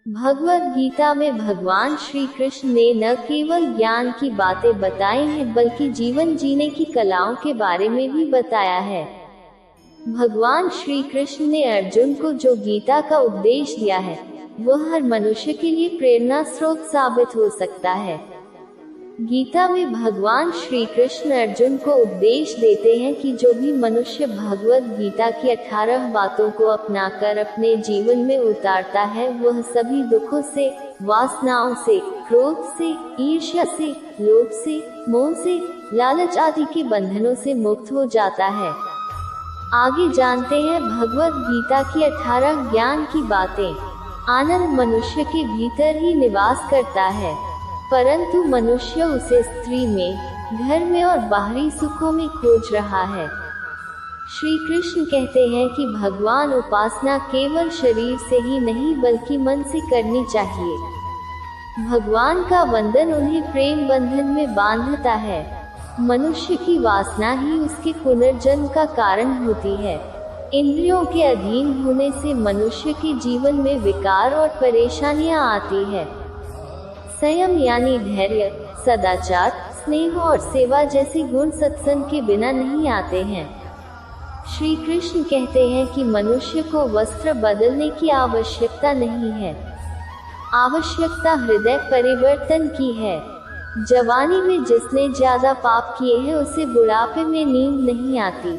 भगवद गीता में भगवान श्री कृष्ण ने न केवल ज्ञान की बातें बताई हैं बल्कि जीवन जीने की कलाओं के बारे में भी बताया है। भगवान श्री कृष्ण ने अर्जुन को जो गीता का उपदेश दिया है वह हर मनुष्य के लिए प्रेरणा स्रोत साबित हो सकता है। गीता में भगवान श्री कृष्ण अर्जुन को उपदेश देते हैं कि जो भी मनुष्य भगवद गीता की 18 बातों को अपनाकर अपने जीवन में उतारता है वह सभी दुखों से, वासनाओं से, क्रोध से, ईर्ष्या से, लोभ से, मोह से, लालच आदि के बंधनों से मुक्त हो जाता है। आगे जानते हैं भगवद गीता की 18 ज्ञान की बातें। आनंद मनुष्य के भीतर ही निवास करता है, परंतु मनुष्य उसे स्त्री में, घर में और बाहरी सुखों में खोज रहा है। श्री कृष्ण कहते हैं कि भगवान उपासना केवल शरीर से ही नहीं बल्कि मन से करनी चाहिए। भगवान का वंदन उन्हें प्रेम बंधन में बांधता है। मनुष्य की वासना ही उसके पुनर्जन्म का कारण होती है। इंद्रियों के अधीन होने से मनुष्य के जीवन में विकार और परेशानियां आती है। संयम यानी धैर्य, सदाचार, स्नेह और सेवा जैसे गुण सत्संग के बिना नहीं आते हैं। श्री कृष्ण कहते हैं कि मनुष्य को वस्त्र बदलने की आवश्यकता नहीं है, आवश्यकता हृदय परिवर्तन की है। जवानी में जिसने ज्यादा पाप किए हैं उसे बुढ़ापे में नींद नहीं आती।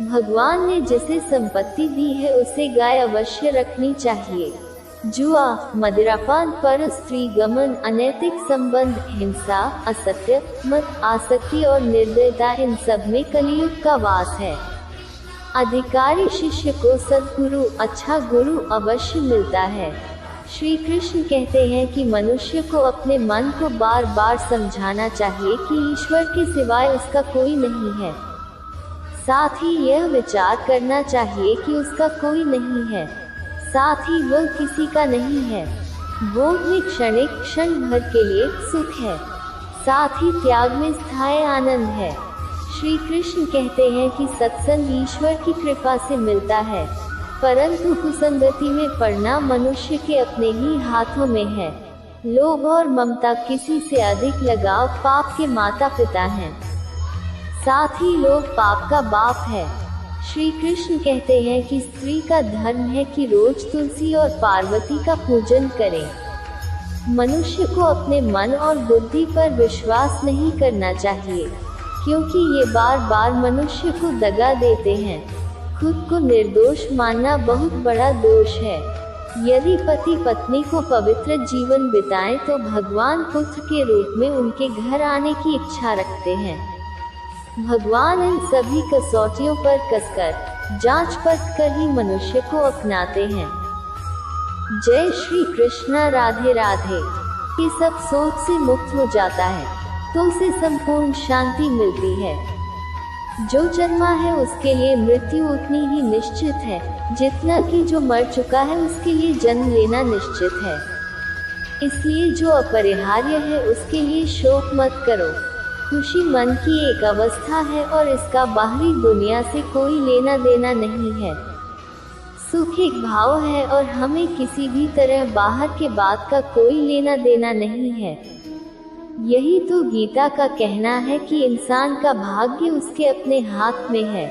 भगवान ने जिसे संपत्ति दी है उसे गाय अवश्य रखनी चाहिए। जुआ, मदिरापान, पर स्त्री गमन, अनैतिक संबंध, हिंसा, असत्य, मत, आसक्ति और निर्दयता इन सब में कलियुग का वास है। अधिकारी शिष्य को सद्गुरु, अच्छा गुरु अवश्य मिलता है। श्री कृष्ण कहते हैं कि मनुष्य को अपने मन को बार बार समझाना चाहिए कि ईश्वर के सिवाय उसका कोई नहीं है। साथ ही यह विचार करना चाहिए कि उसका कोई नहीं है, साथ ही वह किसी का नहीं है। भोग में क्षणिक, क्षण भर के लिए सुख है, साथ ही त्याग में स्थायी आनंद है। श्री कृष्ण कहते हैं कि सत्संग ईश्वर की कृपा से मिलता है, परंतु कुसंगति में पड़ना मनुष्य के अपने ही हाथों में है। लोभ और ममता, किसी से अधिक लगाव पाप के माता पिता हैं, साथ ही लोभ पाप का बाप है। श्री कृष्ण कहते हैं कि स्त्री का धर्म है कि रोज तुलसी और पार्वती का पूजन करे। मनुष्य को अपने मन और बुद्धि पर विश्वास नहीं करना चाहिए, क्योंकि ये बार बार मनुष्य को दगा देते हैं। खुद को निर्दोष मानना बहुत बड़ा दोष है। यदि पति पत्नी को पवित्र जीवन बिताएं तो भगवान पुत्र के रूप में उनके घर आने की इच्छा रखते हैं। भगवान इन सभी कसौटियों पर कसकर, जांच परख कर ही मनुष्य को अपनाते हैं। जय श्री कृष्णा। राधे राधे। ये सब सोच से मुक्त हो जाता है तो उसे संपूर्ण शांति मिलती है। जो जन्मा है उसके लिए मृत्यु उतनी ही निश्चित है जितना कि जो मर चुका है उसके लिए जन्म लेना निश्चित है। इसलिए जो अपरिहार्य है उसके लिए शोक मत करो। खुशी मन की एक अवस्था है और इसका बाहरी दुनिया से कोई लेना देना नहीं है। सुख एक भाव है और हमें किसी भी तरह बाहर के बात का कोई लेना देना नहीं है। यही तो गीता का कहना है कि इंसान का भाग्य उसके अपने हाथ में है।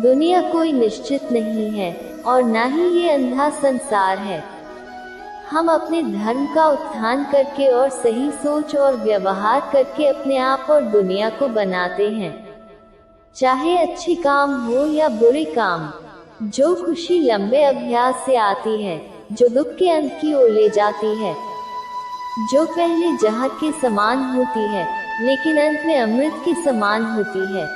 दुनिया कोई निश्चित नहीं है और न ही ये अंधा संसार है। हम अपने धर्म का उत्थान करके और सही सोच और व्यवहार करके अपने आप और दुनिया को बनाते हैं। चाहे अच्छे काम हो या बुरे काम, जो खुशी लंबे अभ्यास से आती है, जो दुख के अंत की ओर ले जाती है, जो पहले जहर के समान होती है लेकिन अंत में अमृत के समान होती है।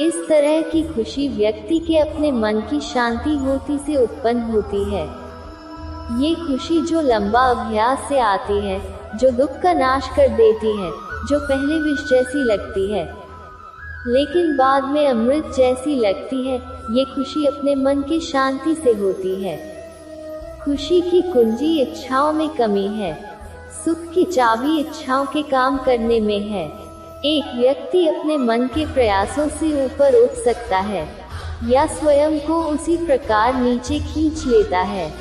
इस तरह की खुशी व्यक्ति के अपने मन की शांति होती से उत्पन्न होती है। ये खुशी जो लंबा अभ्यास से आती है, जो दुख का नाश कर देती है, जो पहले विष जैसी लगती है लेकिन बाद में अमृत जैसी लगती है, ये खुशी अपने मन की शांति से होती है। खुशी की कुंजी इच्छाओं में कमी है। सुख की चाबी इच्छाओं के काम करने में है। एक व्यक्ति अपने मन के प्रयासों से ऊपर उठ सकता है या स्वयं को उसी प्रकार नीचे खींच लेता है।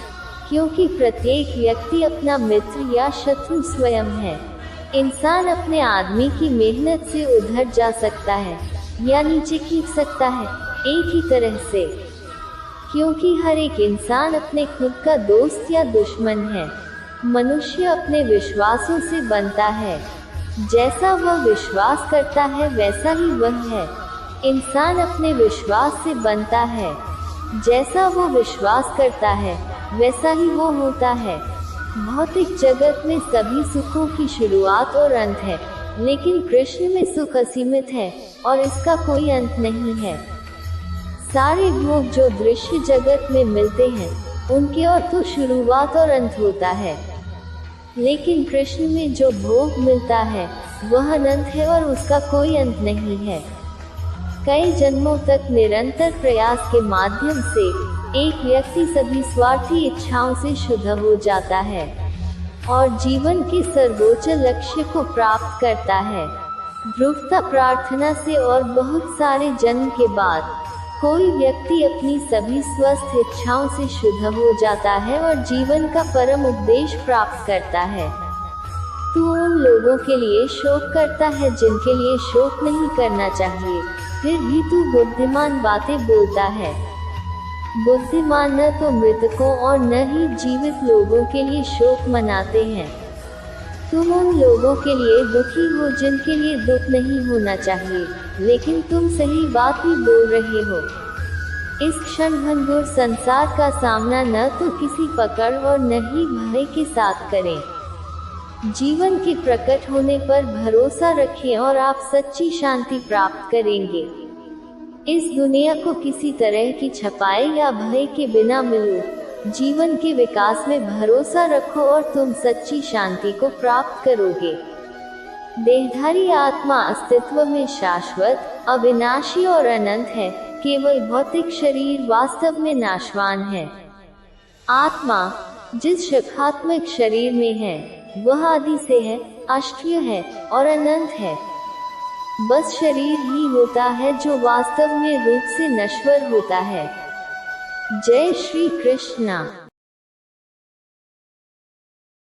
क्योंकि प्रत्येक व्यक्ति अपना मित्र या शत्रु स्वयं है। इंसान अपने आदमी की मेहनत से उधर जा सकता है या नीचे खींच सकता है, एक ही तरह से, क्योंकि हर एक इंसान अपने खुद का दोस्त या दुश्मन है। मनुष्य अपने विश्वासों से बनता है। जैसा वह विश्वास करता है वैसा ही वह है। इंसान अपने विश्वास से बनता है। जैसा वो विश्वास करता है वैसा ही वो होता है। भौतिक जगत में सभी सुखों की शुरुआत और अंत है, लेकिन कृष्ण में सुख असीमित है और इसका कोई अंत नहीं है। सारे भोग जो दृश्य जगत में मिलते हैं उनकी और तो शुरुआत और अंत होता है, लेकिन कृष्ण में जो भोग मिलता है वह अनंत है और उसका कोई अंत नहीं है। कई जन्मों तक निरंतर प्रयास के माध्यम से एक व्यक्ति सभी स्वार्थी इच्छाओं से शुद्ध हो जाता है और जीवन के सर्वोच्च लक्ष्य को प्राप्त करता है। ध्रुवता प्रार्थना से और बहुत सारे जन्म के बाद कोई व्यक्ति अपनी सभी स्वस्थ इच्छाओं से शुद्ध हो जाता है और जीवन का परम उपदेश प्राप्त करता है। तू उन लोगों के लिए शोक करता है जिनके लिए शोक नहीं करना चाहिए, फिर भी तू बुद्धिमान बातें बोलता है। बुद्धिमान न तो मृतकों और न ही जीवित लोगों के लिए शोक मनाते हैं। तुम उन लोगों के लिए दुखी हो जिनके लिए दुख नहीं होना चाहिए, लेकिन तुम सही बात ही बोल रहे हो। इस क्षण भंगुर संसार का सामना न तो किसी पकड़ और न ही भय के साथ करें। जीवन के प्रकट होने पर भरोसा रखें और आप सच्ची शांति प्राप्त करेंगे। इस दुनिया को किसी तरह की छपाई या भय के बिना मिलो। जीवन के विकास में भरोसा रखो और तुम सच्ची शांति को प्राप्त करोगे। देहधारी आत्मा अस्तित्व में शाश्वत, अविनाशी और अनंत है। केवल भौतिक शरीर वास्तव में नाशवान है। आत्मा जिस शखात्मक शरीर में है वह आदि से है, अष्टय है और अनंत है। बस शरीर ही होता है जो वास्तव में रूप से नश्वर होता है। जय श्री कृष्णा।